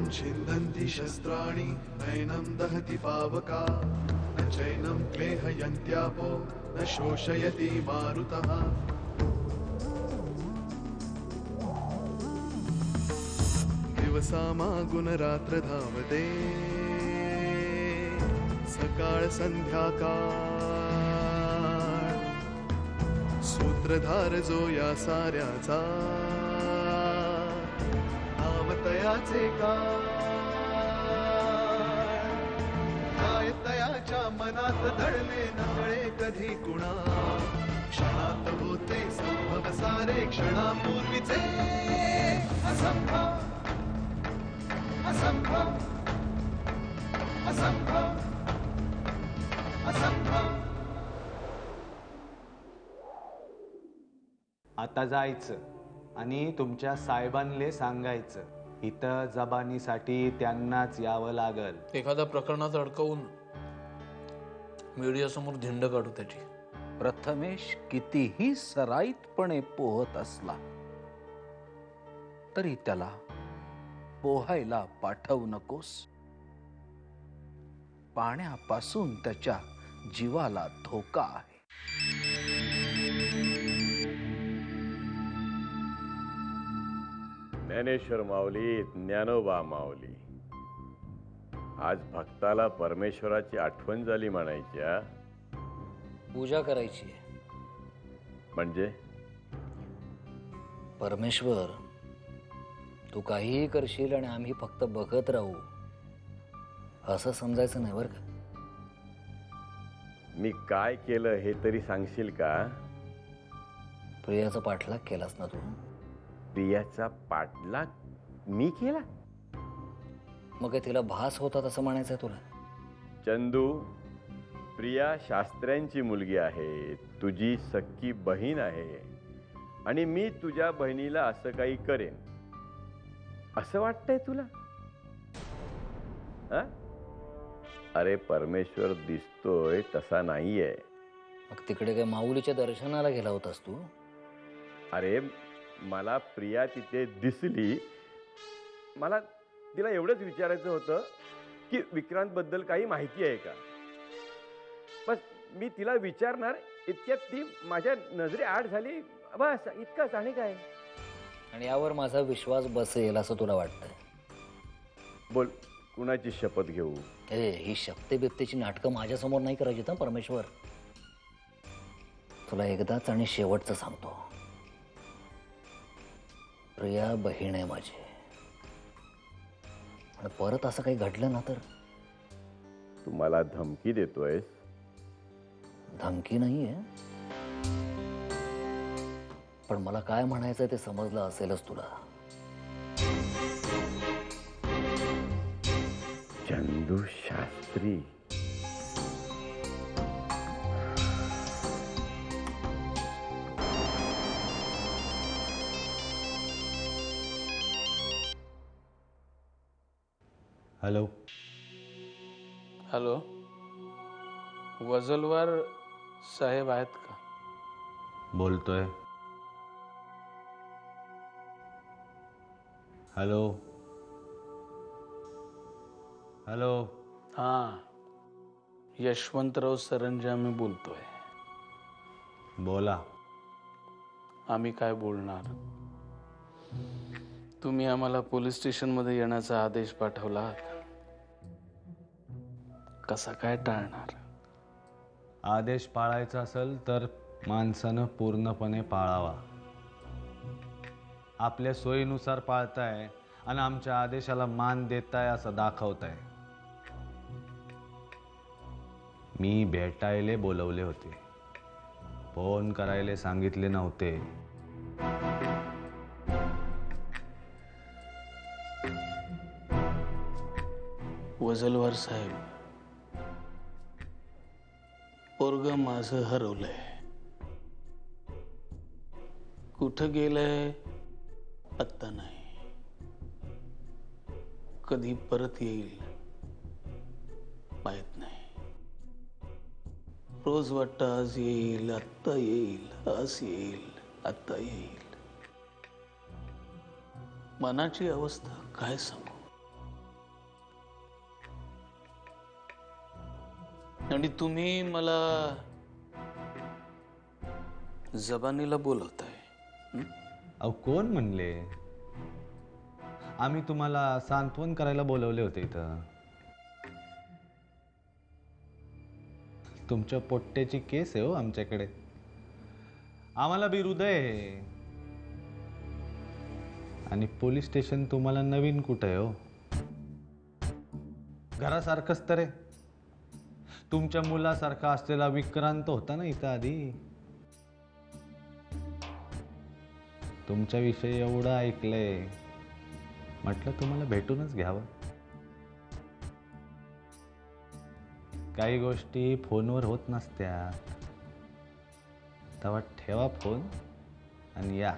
न छिन्दन्ति शस्त्राणि नैनं दहति पावका न चैनं क्लेहयन्त्यापो न शोषयति मारुतः दिवसामागुणरात्र धावते सकाळ संध्याकाळ सूत्रधार जो या साऱ्याचा नावतयाचे काय तयाच्या मनात दडले नकळे कधी कुणा क्षणात होते संभव सारे क्षणापूर्वीचे असंभव असंभव असंभव असंभव. आता जायचं आणि तुमच्या साहेबांले सांगायचं इथं जबानीसाठी त्यांनाच यावं लागल. एखाद्या प्रकरणात अडकवून मीडिया समोर धिंड काढू त्याची. प्रथमेश कितीही सराईतपणे पोहत असला तरी त्याला पोहायला पाठवू नकोस. पाण्यापासून त्याच्या जीवाला धोका आहे. ज्ञानेश्वर माऊली, ज्ञानोबा माऊली, आज भक्ताला परमेश्वराची आठवण झाली म्हणायच्या. पूजा करायची आहे. म्हणजे परमेश्वर, तू काहीही करशील आणि आम्ही फक्त बघत राहू असं समजायचं नाही बरं का. मी काय केलं हे तरी सांगशील का? प्रियाचा पाठलाग केलास ना तू? प्रियाचा पाठलाग मी केला? मग काय तिला भास होता तसं म्हणायचंय तुला? चंदू, प्रिया शास्त्र्यांची मुलगी आहे, तुझी सख्खी बहीण आहे आणि मी तुझ्या बहिणीला असं काही करेन असं वाटतंय तुला? हा? अरे परमेश्वर दिसतोय तसा नाहीये. मग तिकडे काय माऊलीच्या दर्शनाला गेला होतास तू? अरे मला प्रिया तिथे दिसली. मला तिला एवढंच विचारायचं होतं की विक्रांत बद्दल काही माहिती आहे का. बस मी तिला विचारणार इतक्यात ती माझ्या नजरे आड झाली. बस इतकंच. आणि काय? आणि यावर माझा विश्वास बसेल असं तुला वाटतंय? बोल, कुणाची शपथ घेऊ? ही शक्ती बिप्तेची नाटकं माझ्यासमोर नाही करायची ना परमेश्वर. तुला एकदाच आणि शेवटचं सांगतो, प्रिया बहीण आहे माझी. आणि परत असं काही घडलं ना तर? तू मला धमकी देतोयस? धमकी नाहीये, पण मला काय म्हणायचं ते समजलं असेलच तुला. चंदू शास्त्री, हॅलो. हॅलो, वजलवार साहेब आहेत का? बोलतोय. Hello hello. हां, यशवंतराव सरंजामे बोलतोय. बोला. आम्ही काय बोलणार? तुम्ही आम्हाला पोलीस स्टेशनमध्ये येण्याचा आदेश पाठवला, कसा काय टाळणार? आदेश पाळायचा असेल तर माणसानं पूर्णपणे पाळावा. आपल्या सोयीनुसार पाळताय आणि आमच्या आदेशाला मान देताय असं दाखवताय. मी भेटायले बोलवले होते, फोन करायला सांगितले नव्हते. वजलवार साहेब, पोरगं माझं हरवलंय. कुठं गेलंय पत्ता नाही. कधी परत येईल माहित नाही. रोज वाटतं आज येईल, आत्ता येईल, आज येईल, आत्ता येईल. मनाची अवस्था काय सांगू. आणि तुम्ही मला जबानीला बोलवताय. अहो कोण म्हणले? आम्ही तुम्हाला सांत्वन करायला बोलवले होते इथं. तुमच्या पोट्ट्याची केस आहे हो आमच्याकडे. आम्हाला बी हृदय आहे. आणि पोलीस स्टेशन तुम्हाला नवीन कुठं आहे हो? घरासारखंच तर आहे. तुमच्या मुलासारखा असलेला विक्रांत होता ना इथं आधी. तुमच्याविषयी एवढं ऐकलंय, म्हटलं तुम्हाला भेटूनच घ्यावं. काही गोष्टी फोनवर होत नसत्या. तेव्हा ठेवा फोन आणि या.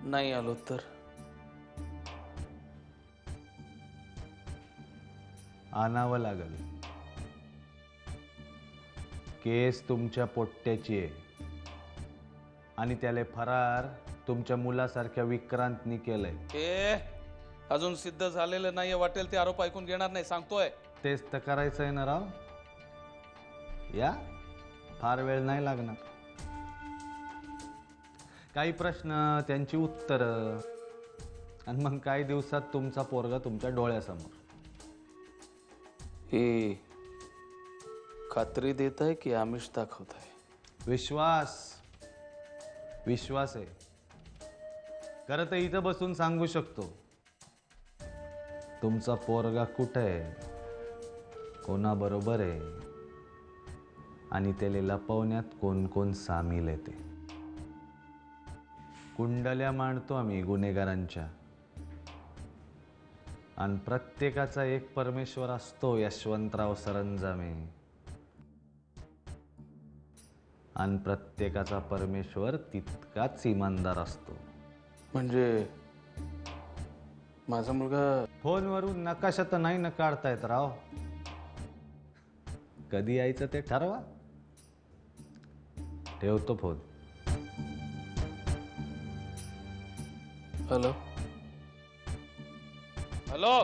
नाही आलो तर आणावं लागल. केस तुमच्या पोट्ट्याची आहे आणि त्याला फरार तुमच्या मुलासारख्या विक्रांतनी केलंय. हे अजून सिद्ध झालेलं नाहीये. वाटेल ते आरोप ऐकून घेणार नाही, सांगतोय. तेच तर करायचंय ना राव. या, फार वेळ नाही लागणार. काही प्रश्न, त्यांची उत्तरं, आणि मग काही दिवसात तुमचा पोरगा तुमच्या डोळ्यासमोर. हे खात्री देत आहे की आमिष दाखवत आहे? विश्वास विश्वास आहे. खरं तर इथं बसून सांगू शकतो तुमचा पोरगा कुठं आहे, कोणाबरोबर आहे आणि त्याला लपवण्यात कोण कोण सामील आहे ते. कुंडल्या मांडतो आम्ही गुन्हेगारांच्या, आणि प्रत्येकाचा एक परमेश्वर असतो यशवंतराव सरंजामे, आणि प्रत्येकाचा परमेश्वर तितकाच इमानदार असतो. म्हणजे माझा मुलगा फोनवरून नकाशा तर नाही न काढता येत राव. कधी यायचं ते ठरवा. ठेवतो फोन. Hello hello.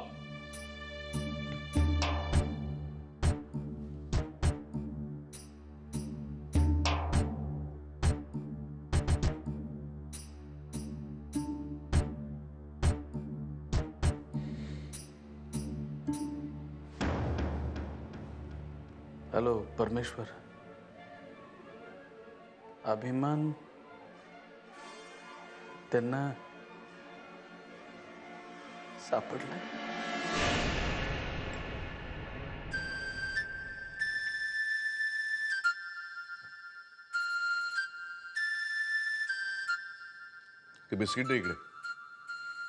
हॅलो परमेश्वर. अभिमान त्यांना सापडलाय. ते बिस्किट दे इकडे.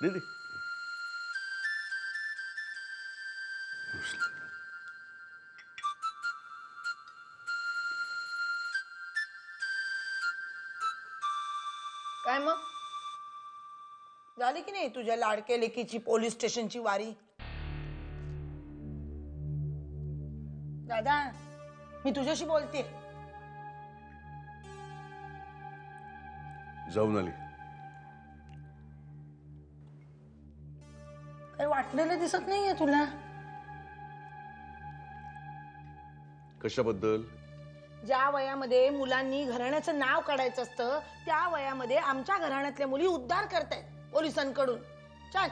दे दे. काय मग झाली की नाही तुझ्या लाडक्या लेकीची पोलीस स्टेशनची वारी? दादा, मी तुझ्याशी बोलते. जाऊन आली. काही वाटलेलं दिसत नाहीये तुला? कशाबद्दल? ज्या वयामध्ये मुलांनी घराण्याचं नाव काढायचं असतं त्या वयामध्ये आमच्या घराण्यातल्या मुली उद्धार करतायत पोलिसांकडून. छान.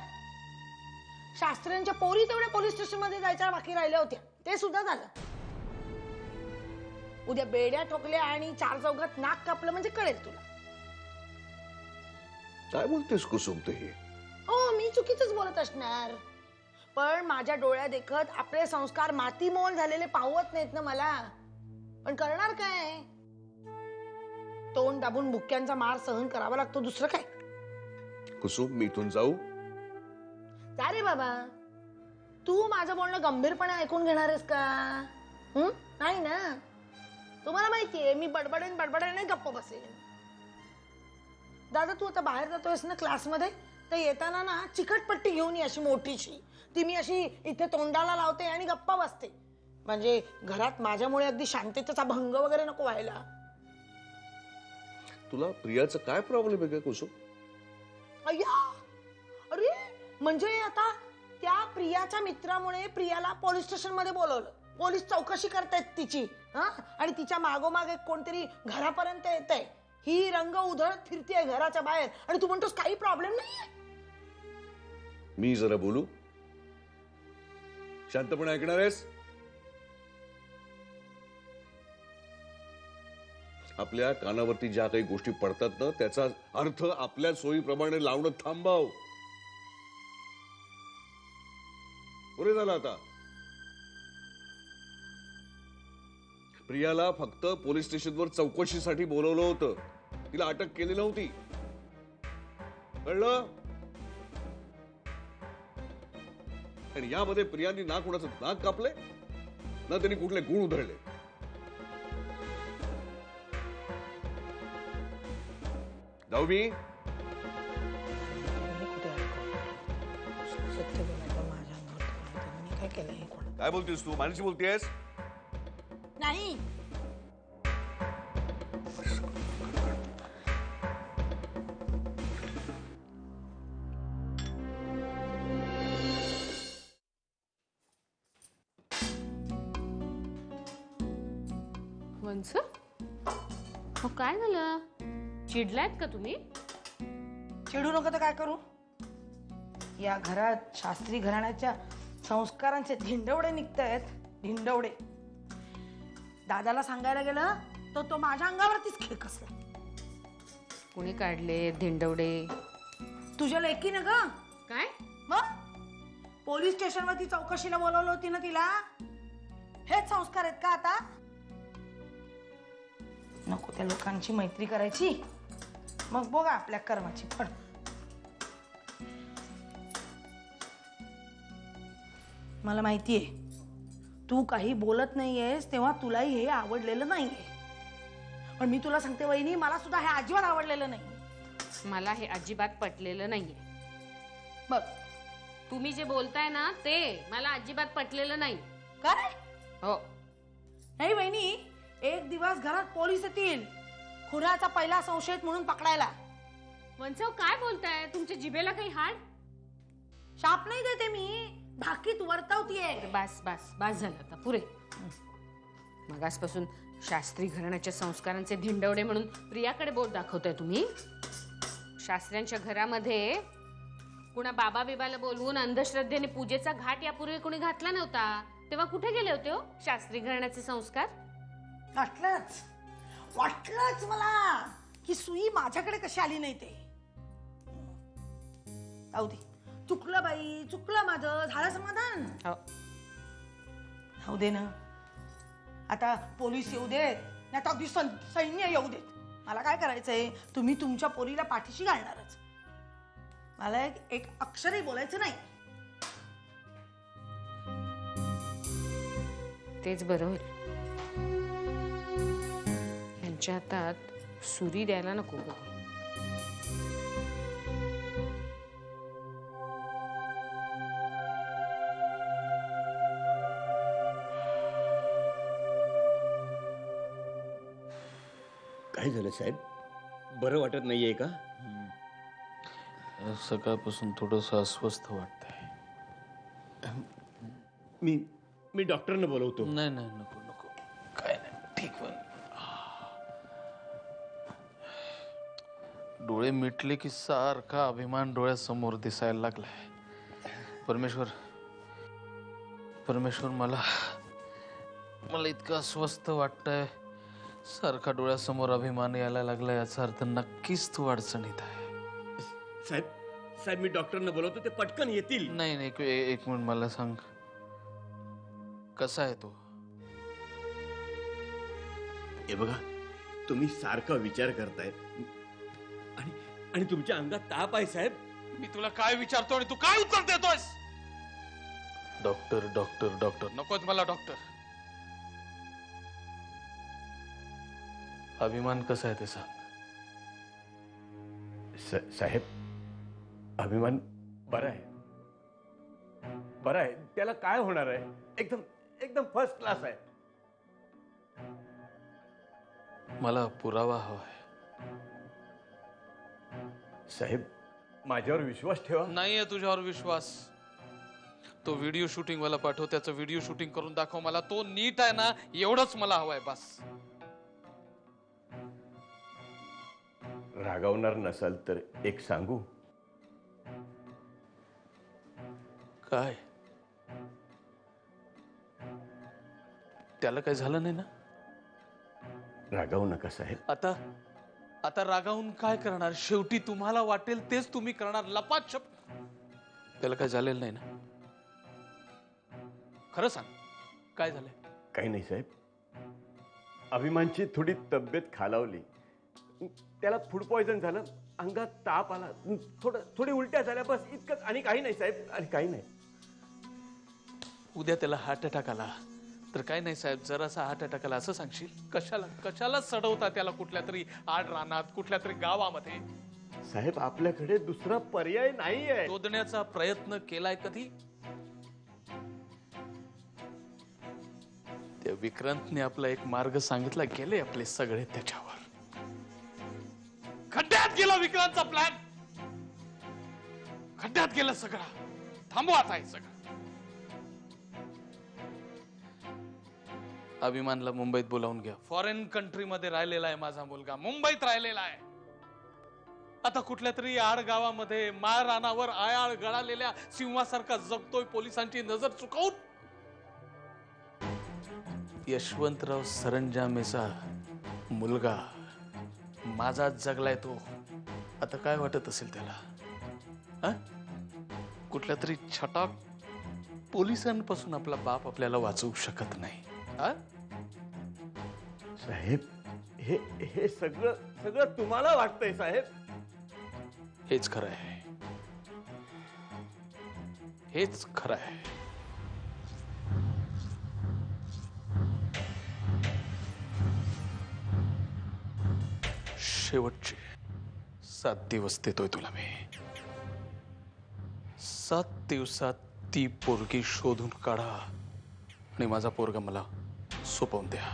शास्त्र्यांच्या पोरी तेवढ्या पोलीस स्टेशन मध्ये जायच्या बाकी राहिल्या होत्या, ते सुद्धा झालं. उद्या बेड्या ठोकल्या आणि चार चौघात नाक कापलं म्हणजे कळेल तुला. काय बोलतेस कुसुम ते? हो, मी चुकीचंच बोलत असणार, पण माझ्या डोळ्या देखत आपले संस्कार मातीमोल झालेले पाहवत नाहीत ना मला. पण करणार काय? तोंड दाबून बुक्क्यांचा मार सहन करावा लागतो, दुसरं काय. कुसुम, मी इथून जाऊ? जा रे बाबा. तू माझं बोलणं गंभीरपणे ऐकून घेणार आहेस का? नाही ना. तुम्हाला माहितीये मी बडबडेन बडबडेन गप्प बसेन. दादा, तू आता बाहेर जातोयस ना क्लासमध्ये, तर येताना ना चिकटपट्टी घेऊन ये अशी मोठीशी. ती मी अशी इथे तोंडाला लावते आणि गप्पा बसते, म्हणजे घरात माझ्यामुळे अगदी शांततेचा भंग वगैरे नको व्हायला. तुला प्रियाचं काय प्रॉब्लेम आहे का कुसुम? अय्या, अरे म्हणजे आता त्या प्रियाच्या मित्रामुळे प्रियाला पोलीस स्टेशन मध्ये बोलवलं. पोलीस चौकशी करतायत तिची. आणि तिच्या मागोमाग एक कोणतरी घरापर्यंत येत आहे. ही रंग उधळत फिरतीये घराच्या बाहेर आणि तू म्हणतोस काही प्रॉब्लेम नाहीये. मी जरा बोलू? शांतपणे ऐकणार आहेस? आपल्या कानावरती ज्या काही गोष्टी पडतात ना त्याचा अर्थ आपल्या सोयीप्रमाणे लावणं थांबव. पुरे झालं आता. प्रियाला फक्त पोलीस स्टेशनवर चौकशीसाठी बोलवलं होतं. तिला अटक केली नव्हती. कळलं? आणि यामध्ये प्रियांनी ना कुणाचं नाक कापले ना त्यांनी कुठले गुण उधळले. जाऊ मी? सत्य बोलायचं माझ्या अंगावर मी काय केलंय? काय बोलतेस तू? माझ्याशी बोलतेस? नाही. वंस, हो काय झालं? चिडलायत का तुम्ही? चिडू नका तर काय करू? या घरात शास्त्री घराण्याच्या संस्कारांचे धिंडवडे निघतायत. धिंडवडे. दादाला सांगायला गेलं तर तो माझ्या अंगावरतीच खेकसला. कोणी काढले धिंडवडे? तुझ्या लेकीनं ग. काय? मग पोलीस स्टेशनवरती चौकशीला बोलवलं होती ना तिला. हेच संस्कार आहेत का आता? नको त्या लोकांची मैत्री करायची. मग बघा आपल्या कर्माची फळ. मला माहितीये तू काही बोलत नाहीयेस तेव्हा तुलाही हे आवडलेलं नाहीये. पण मी तुला सांगते वहिनी, मला सुद्धा हे अजिबात आवडलेलं नाही. मला हे अजिबात पटलेलं नाहीये. बघ तुम्ही जे बोलताय ना ते मला अजिबात पटलेलं नाही. काय? हो. नाही वहिनी, एक दिवस घरात पोलीस येतील खुनाचा पहिला संशयित म्हणून पकडायला. वंसव काय बोलताय? तुमच्या जिभेला काही हाड? शाप नाही देते मी, भाकीत वर्तवतीये. बस बस बस झालं आता, पुरे. मगासपासून शास्त्री घराण्याच्या संस्कारांचे धिंडवडे म्हणून प्रियाकडे बोट दाखवताय तुम्ही. शास्त्र्यांच्या घरामध्ये कुणा बाबा बिबाला बोलवून अंधश्रद्धेने पूजेचा घाट यापूर्वी कुणी घातला नव्हता. तेव्हा कुठे गेले होते हो शास्त्री घराण्याचे संस्कार? वाटलंच मला की सुई माझ्याकडे कशी आली नाही ते. जाऊ दे, चुकलं बाई, चुकलं माझं. झालं समाधान. हो. जाऊ दे ना. आता पोलीस येऊ देत नाही तर अगदी सैन्य येऊ देत. मला काय करायचंय? तुम्ही तुमच्या पोरीला पाठीशी घालणारच. मला एक अक्षरही बोलायचं नाही. तेच बरोबर. यांच्या हातात सुरी द्यायला नको. काय झालं साहेब? बरं वाटत नाहीये का? सकाळपासून थोडंसं अस्वस्थ वाटतंय. मी डॉक्टरने बोलवतो. नाही नाही, नको नको, काय नाही, ठीक पण. डोळे मिटले की सारखा अभिमान डोळ्यासमोर दिसायला लागलाय. परमेश्वर परमेश्वर, मला इतकं अस्वस्थ वाटतंय. सारखा डोळ्यासमोर अभिमान यायला लागला. याचा अर्थ नक्कीच तू अडचणीत आहे. साहेब मी डॉक्टरने बोलवतो, ते पटकन येतील. नाही नाही, एक मिनिट, मला सांग कसा आहे तो? हे बघा, तुम्ही सारखा विचार करताय आणि तुमच्या अंगात ताप आहे साहेब. मी तुला काय विचारतो आणि तू काय उत्तर देतोयस? डॉक्टर डॉक्टर डॉक्टर नकोच मला डॉक्टर. अभिमान कसा आहे ते सांग. साहेब, अभिमान बरा आहे, बरा आहे. त्याला काय होणार आहे? एकदम एकदम फर्स्ट क्लास आहे. मला पुरावा हवाय. साहेब, माझ्यावर विश्वास ठेवा. नाहीये तुझ्यावर विश्वास. तो व्हिडिओ शूटिंग वाला पाठव, त्याचं व्हिडिओ शूटिंग करून दाखव मला. तो नीट आहे ना, एवढंच मला हवंय बस. रागावणार नसाल तर एक सांगू? काय? त्याला काय झालं नाही ना? रागावू नका साहेब. आता रागावून काय करणार? शेवटी तुम्हाला वाटेल तेच तुम्ही करणार. लपाछप. त्याला काय झालेलं नाही ना? खरं सांग, काय झालंय? काही नाही साहेब. अभिमानची थोडी तब्येत खालावली, त्याला फूड पॉइझन झालं, अंगात ताप आला, थोडी उलट्या झाल्या, बस इतकंच. आणि काही नाही साहेब, आणि काही नाही. उद्या त्याला हार्ट अटॅक आला तर काय नाही साहेब, जरासा हार्ट अटॅक आला असं सांगशील? कशाला सडवता त्याला कुठल्या तरी आड रानात, कुठल्या तरी गावामध्ये? साहेब आपल्याकडे दुसरा पर्याय नाहीये. शोधण्याचा प्रयत्न केलाय कधी? त्या विक्रांतने आपला एक मार्ग सांगितला, गेले आपले सगळे त्याच्यावर. खड्ड्यात गेला विक्रांतचा प्लॅन. खड्ड्यात गेलं सगळं. थांबवा आता हे सगळं. अभिमानला मुंबईत बोलावून घ्या. फॉरेन कंट्री मध्ये राहिलेला आहे माझा मुलगा, मुंबईत राहिलेला आहे. आता कुठल्या तरी आड गावामध्ये माळ रानावर आयाळ गळालेल्या सिंहासारखा जगतोय, पोलिसांची नजर चुकवून. यशवंतराव सरंजामेचा मुलगा माझाच जगलाय तो. आता काय वाटत असेल त्याला? कुठल्या तरी छटाक पोलिसांपासून आपला बाप आपल्याला वाचवू शकत नाही. साहेब हे सगळं तुम्हाला वाटतंय साहेब? हेच खरं आहे, हेच खरं आहे. शेवटचे 7 दिवस देतोय तुला मी. 7 दिवसात ती पोरगी शोधून काढा आणि माझा पोरगा मला सोपवून द्या.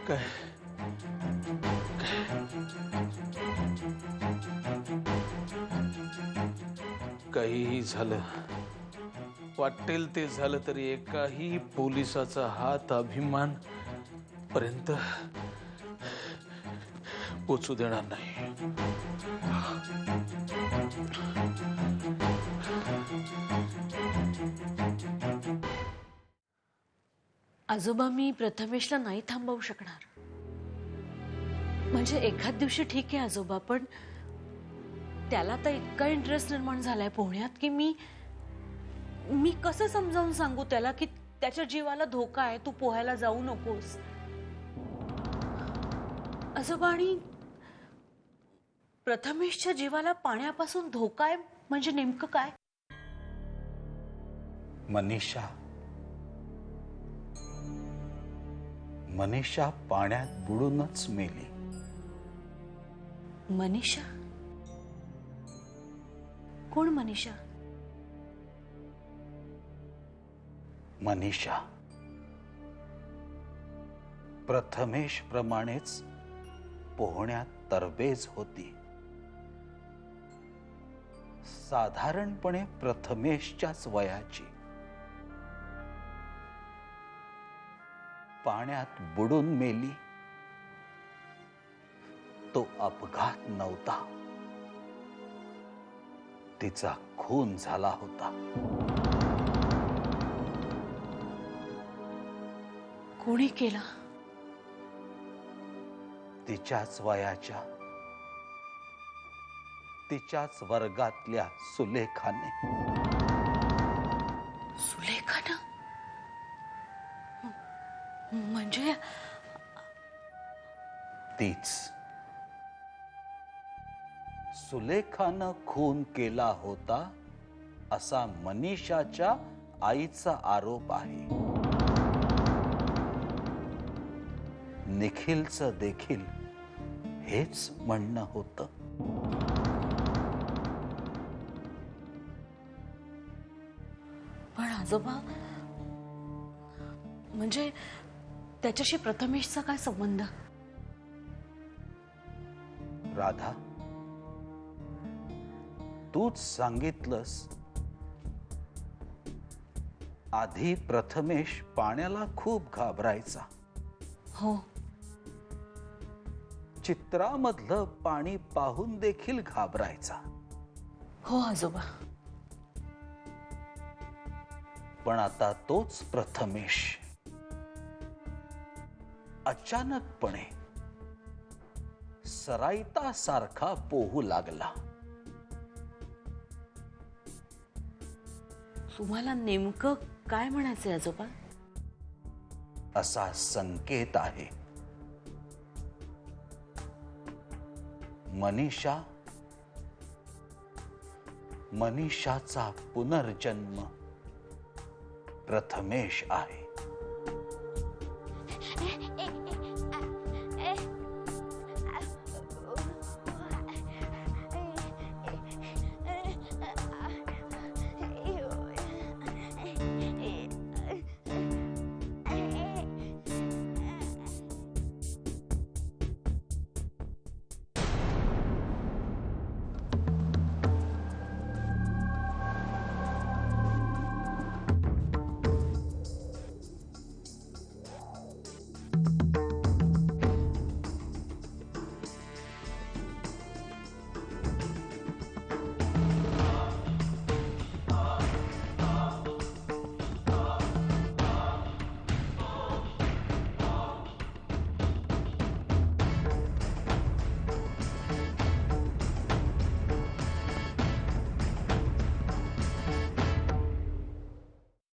काय काहीही झालं, वाटेल ते झालं तरी एकाही पोलिसाचा हात अभिमान पर्यंत पोचू देणार नाही. आजोबा, मी प्रथमेशला नाही थांबवू शकणार. म्हणजे एखाद दिवशी ठीक आहे आजोबा, पण त्याला तर इतका इंटरेस्ट निर्माण झालाय पोहण्यात की मी कसं समजावून सांगू त्याला की त्याच्या जीवाला धोका आहे, तू पोहायला जाऊ नकोस. आजोबा, आणि प्रथमेशच्या जीवाला पाण्यापासून धोका आहे म्हणजे नेमकं काय? मनीषा पाण्यात बुडूनच मेली. मनीषा? कोण मनीषा? मनीषा प्रथमेश प्रमाणेच पोहण्यात तरबेज होती. साधारणपणे प्रथमेशच्याच वयाची. पाण्यात बुडून मेली. तो अपघात नव्हता, तिचा खून झाला होता. कोणी केला? तिच्याच वयाच्या, तिच्याच वर्गातल्या सुलेखाने. सुलेखानं? म्हणजे तीच. सुलेखानं खून केला होता असा मनीषाच्या आईचा आरोप आहे. निखिलचं देखील हेच म्हणणं होतं. पण आजोबा, म्हणजे त्याच्याशी प्रथमेशचा काय संबंध? राधा, तूच सांगितलंस, आधी प्रथमेश पाण्याला खूप घाबरायचा. हो. चित्रामधलं पाणी पाहून देखील घाबरायचा. हो आजोबा. पण आता तोच प्रथमेश अचानकपणे सराईतासारखा पोहू लागला. तुम्हाला नेमकं काय म्हणायचंय आजोबा? असा संकेत आहे. मनीषाचा पुनर्जन्म प्रथमेश आहे.